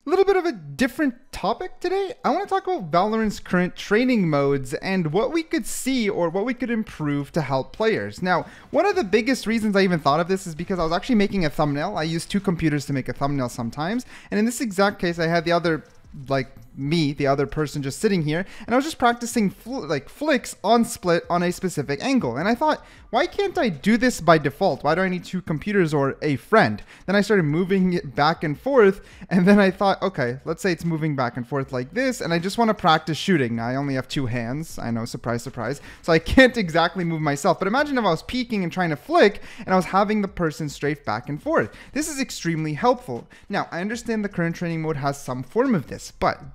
A little bit of a different topic today. I want to talk about Valorant's current training modes and what we could see or what we could improve to help players. Now, one of the biggest reasons I even thought of this is because I was actually making a thumbnail. I use two computers to make a thumbnail sometimes. And in this exact case, I had the other, the other person just sitting here, and I was just practicing flicks on split on a specific angle. And I thought, why can't I do this by default? Why do I need two computers or a friend? Then I started moving it back and forth, and then I thought, okay, let's say it's moving back and forth like this, and I just want to practice shooting. Now, I only have two hands. I know, surprise, surprise. So I can't exactly move myself. But imagine if I was peeking and trying to flick, and I was having the person strafe back and forth. This is extremely helpful. Now, I understand the current training mode has some form of this, but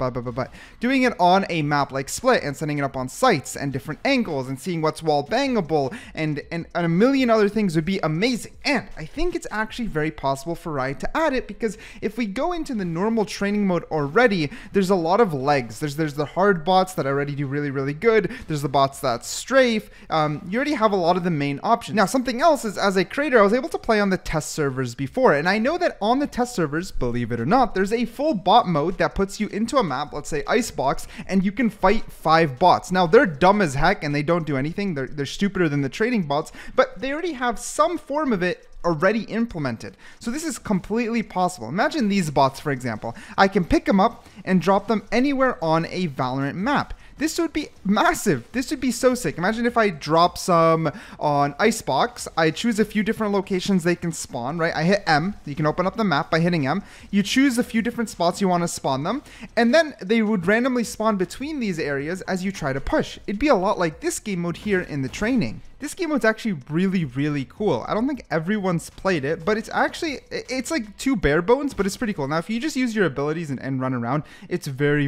doing it on a map like Split and setting it up on sites and different angles and seeing what's wall bangable and a million other things would be amazing. And I think it's actually very possible for Riot to add it, because if we go into the normal training mode already, there's a lot of legs. There's the hard bots that already do really good. There's the bots that strafe. You already have a lot of the main options. Now, something else is, as a creator, I was able to play on the test servers before, and I know that on the test servers, believe it or not, there's a full bot mode that puts you into a map, let's say Icebox, and you can fight 5 bots. Now, they're dumb as heck and they don't do anything. They're stupider than the trading bots, but they already have some form of it already implemented. So this is completely possible. Imagine these bots, for example. I can pick them up and drop them anywhere on a Valorant map. This would be massive. This would be so sick. Imagine if I drop some on Icebox. I choose a few different locations they can spawn, right? I hit M. You can open up the map by hitting M. You choose a few different spots you want to spawn them, and then they would randomly spawn between these areas as you try to push. It'd be a lot like this game mode here in the training. This game mode's actually really cool. I don't think everyone's played it, but it's like too bare bones, but it's pretty cool. Now, if you just use your abilities and run around, it's very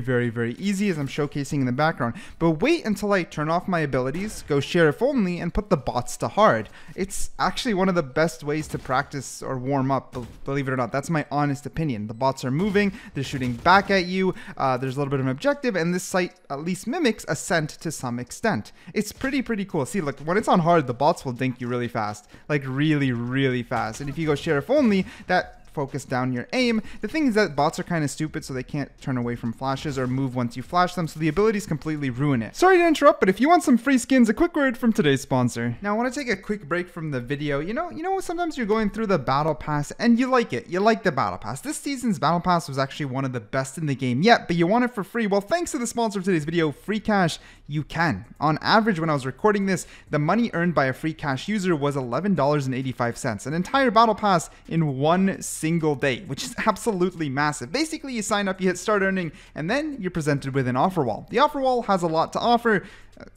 easy, as I'm showcasing in the background. But wait until I turn off my abilities, go sheriff only, and put the bots to hard. It's actually one of the best ways to practice or warm up, believe it or not. That's my honest opinion. The bots are moving, they're shooting back at you, there's a little bit of an objective, and this site at least mimics Ascent to some extent. It's pretty cool. See, look, when it's on hard, the bots will dink you really fast, like really fast. And if you go sheriff only, that focus down your aim. The thing is that bots are kind of stupid, so they can't turn away from flashes or move once you flash them, so the abilities completely ruin it. Sorry to interrupt, but if you want some free skins, a quick word from today's sponsor. Now, I want to take a quick break from the video. You know, sometimes you're going through the battle pass and you like it. You like the battle pass. This season's battle pass was actually one of the best in the game yet, but you want it for free. Well, thanks to the sponsor of today's video, Free Cash, you can. On average, when I was recording this, the money earned by a Free Cash user was $11.85, an entire battle pass in one single day, which is absolutely massive. Basically, you sign up, you hit start earning, and then you're presented with an offer wall. The offer wall has a lot to offer.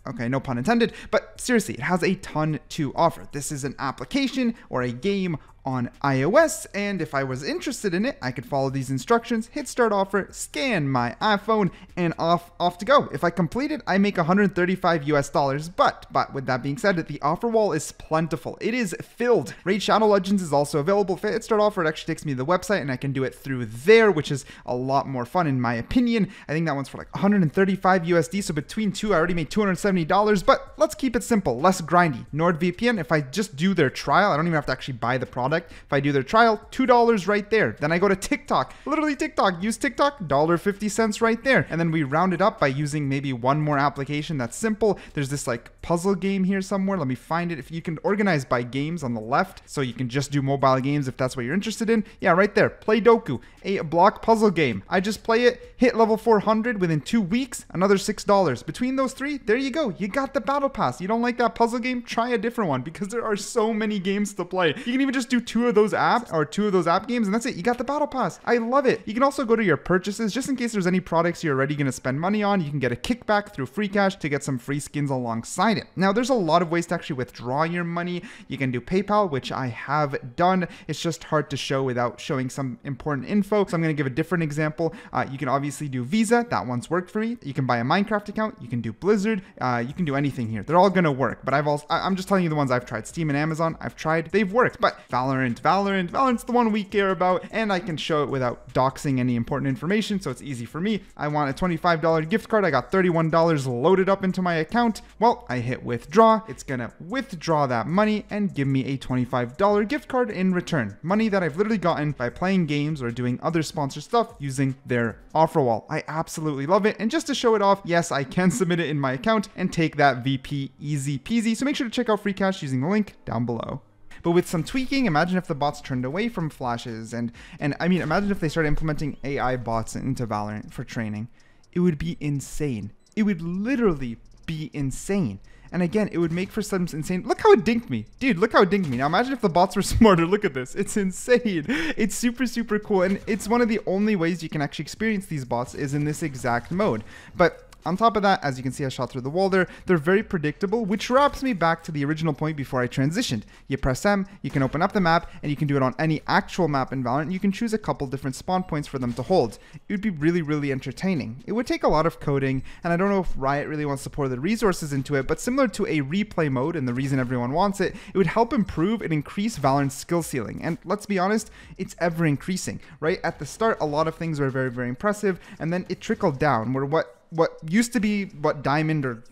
Okay, no pun intended, but seriously, it has a ton to offer. This is an application or a game on iOS, and if I was interested in it, I could follow these instructions, hit start offer, scan my iPhone, and off to go. If I complete it, I make $135 US, but with that being said, the offer wall is plentiful. It is filled. Raid Shadow Legends is also available. If I hit start offer, it actually takes me to the website, and I can do it through there, which is a lot more fun in my opinion. I think that one's for like $135 USD, so between two, I already made $270, but let's keep it simple, less grindy. NordVPN, if I just do their trial, I don't even have to actually buy the product. If I do their trial, $2 right there. Then I go to TikTok, literally TikTok, use TikTok, $1.50 right there. And then we round it up by using maybe one more application that's simple. There's this like puzzle game here somewhere. Let me find it. If you can organize by games on the left, so you can just do mobile games if that's what you're interested in. Yeah, right there. Play Doku, a block puzzle game. I just play it, hit level 400 within 2 weeks, another $6. Between those three, there you go. You got the battle pass. You don't like that puzzle game? Try a different one, because there are so many games to play. You can even just do two of those apps or two of those app games, and that's it. You got the battle pass. I love it. You can also go to your purchases, just in case there's any products you're already going to spend money on. You can get a kickback through Free Cash to get some free skins alongside it. Now, there's a lot of ways to actually withdraw your money. You can do PayPal, which I have done. It's just hard to show without showing some important info, so I'm going to give a different example. You can obviously do Visa. That one's worked for me. You can buy a Minecraft account. You can do Blizzard. You can do anything here. They're all going to work, but I'm just telling you the ones I've tried. Steam and Amazon, I've tried. They've worked, but Valorant Valorant's the one we care about, and I can show it without doxing any important information, so it's easy for me. I want a $25 gift card. I got $31 loaded up into my account. Well, I hit withdraw. It's gonna withdraw that money and give me a $25 gift card in return. Money that I've literally gotten by playing games or doing other sponsor stuff using their offer wall. I absolutely love it. And just to show it off, yes, I can submit it in my account and take that VP easy peasy. So make sure to check out Free Cash using the link down below. But with some tweaking, imagine if the bots turned away from flashes, and I mean, imagine if they started implementing AI bots into Valorant for training. It would be insane. It would literally be insane. And again, it would make for some insane... Look how it dinked me. Dude, look how it dinked me. Now imagine if the bots were smarter. Look at this. It's insane. It's super, super cool. And it's one of the only ways you can actually experience these bots is in this exact mode. But on top of that, as you can see, I shot through the wall there. They're very predictable, which wraps me back to the original point before I transitioned. You press M, you can open up the map, and you can do it on any actual map in Valorant. You can choose a couple different spawn points for them to hold. It would be really, really entertaining. It would take a lot of coding, and I don't know if Riot really wants to pour the resources into it, but similar to a replay mode, and the reason everyone wants it, it would help improve and increase Valorant's skill ceiling. And let's be honest, it's ever increasing, right? At the start, a lot of things were very, very impressive, and then it trickled down, where what used to be what Diamond or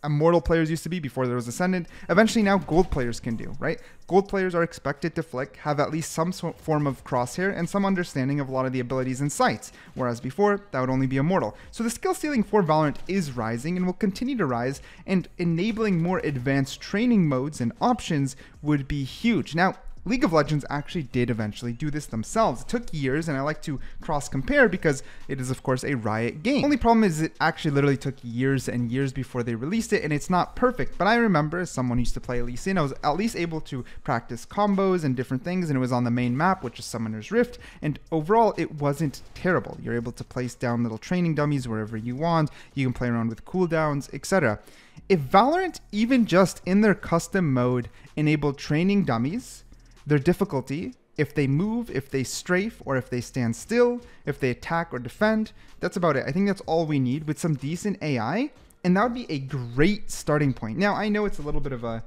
Immortal players used to be before there was Ascendant, eventually now Gold players can do, right? Gold players are expected to flick, have at least some form of crosshair, and some understanding of a lot of the abilities and sights, whereas before, that would only be Immortal. So the skill ceiling for Valorant is rising and will continue to rise, and enabling more advanced training modes and options would be huge. Now, League of Legends actually did eventually do this themselves. It took years, and I like to cross-compare because it is, of course, a Riot game. Only problem is it actually literally took years and years before they released it, and it's not perfect. But I remember, as someone who used to play Lee Sin, I was at least able to practice combos and different things, and it was on the main map, which is Summoner's Rift, and overall, it wasn't terrible. You're able to place down little training dummies wherever you want. You can play around with cooldowns, etc. If Valorant, even just in their custom mode, enabled training dummies, their difficulty, if they move, if they strafe, or if they stand still, if they attack or defend, that's about it. I think that's all we need with some decent AI, and that would be a great starting point. Now, I know it's a little bit of a,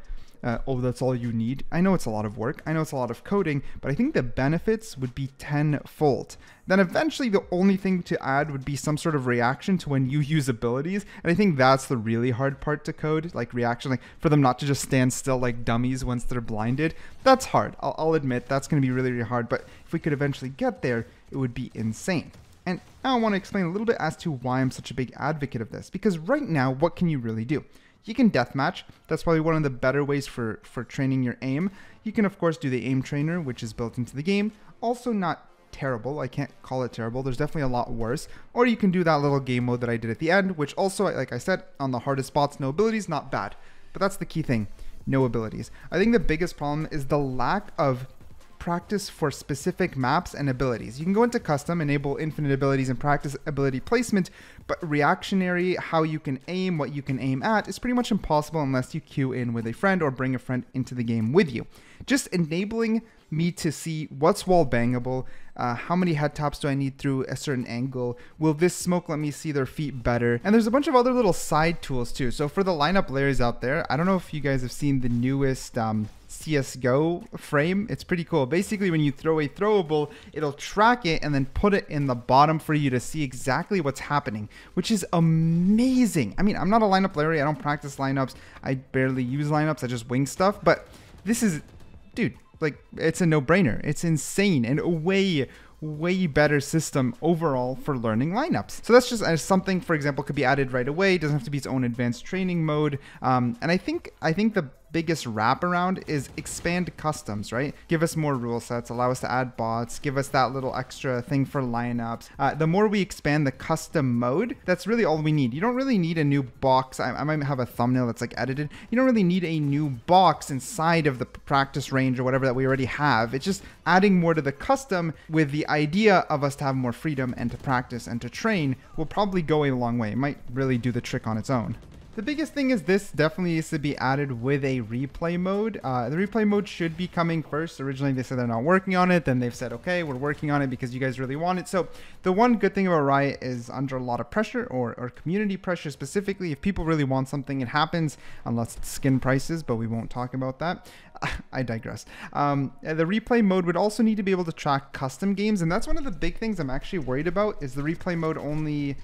oh, that's all you need. I know it's a lot of work. I know it's a lot of coding, but I think the benefits would be tenfold. Then eventually the only thing to add would be some sort of reaction to when you use abilities. And I think that's the really hard part to code, like reaction, like for them not to just stand still like dummies once they're blinded. That's hard. I'll admit that's going to be really, really hard. But if we could eventually get there, it would be insane. And now I want to explain a little bit as to why I'm such a big advocate of this. Because right now, what can you really do? You can deathmatch. That's probably one of the better ways for training your aim. You can, of course, do the aim trainer, which is built into the game. Also not terrible. I can't call it terrible. There's definitely a lot worse. Or you can do that little game mode that I did at the end, which also, like I said, on the hardest spots, no abilities, not bad. But that's the key thing. No abilities. I think the biggest problem is the lack of practice for specific maps and abilities. You can go into custom, enable infinite abilities and practice ability placement, but reactionary, how you can aim, what you can aim at, is pretty much impossible unless you queue in with a friend or bring a friend into the game with you. Just enabling me to see what's wall bangable, how many head taps do I need through a certain angle, will this smoke let me see their feet better, and there's a bunch of other little side tools too. So for the lineup players out there, I don't know if you guys have seen the newest CSGO frame. It's pretty cool. Basically, when you throw a throwable, it'll track it and then put it in the bottom for you to see exactly what's happening, which is amazing. I mean, I'm not a lineup player. I don't practice lineups. I barely use lineups. I just wing stuff. But this is, dude, like, it's a no-brainer. It's insane and way better system overall for learning lineups. So that's just something, for example, could be added right away. It doesn't have to be its own advanced training mode. And I think the biggest wraparound is expand customs, right? Give us more rule sets, allow us to add bots, give us that little extra thing for lineups. The more we expand the custom mode, that's really all we need. You don't really need a new box. I might have a thumbnail that's like edited. You don't really need a new box inside of the practice range or whatever that we already have. It's just adding more to the custom with the idea of us to have more freedom and to practice and to train will probably go a long way. It might really do the trick on its own. The biggest thing is this definitely needs to be added with a replay mode. The replay mode should be coming first. Originally, they said they're not working on it. Then they've said, okay, we're working on it because you guys really want it. So the one good thing about Riot is under a lot of pressure or community pressure specifically. If people really want something, it happens, unless it's skin prices, but we won't talk about that. I digress. The replay mode would also need to be able to track custom games, and that's one of the big things I'm actually worried about, is the replay mode only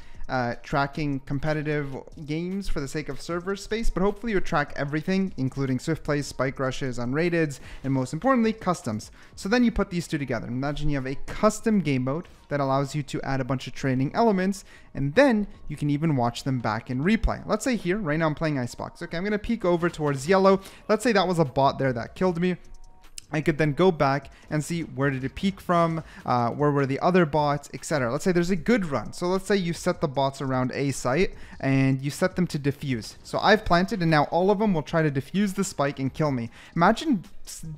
tracking competitive games for the sake of server space, but hopefully you track everything, including swift plays, spike rushes, unrateds, and most importantly, customs. So then you put these two together. Imagine you have a custom game mode that allows you to add a bunch of training elements, and then you can even watch them back in replay. Let's say here, right now I'm playing Icebox. Okay, I'm going to peek over towards yellow. Let's say that was a bot there that killed me. I could then go back and see where did it peak from, where were the other bots, etc. Let's say there's a good run. So let's say you set the bots around a site and you set them to defuse. So I've planted and now all of them will try to defuse the spike and kill me. Imagine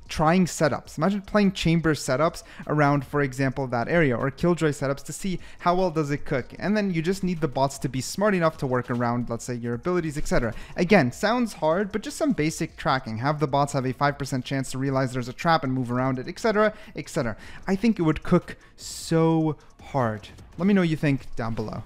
trying setups. Imagine playing chamber setups around, for example, that area, or killjoy setups to see how well does it cook. And then you just need the bots to be smart enough to work around, let's say, your abilities, etc. Again, sounds hard, but just some basic tracking. Have the bots have a 5% chance to realize there's a trap and move around it, etc., etc. I think it would cook so hard. Let me know what you think down below.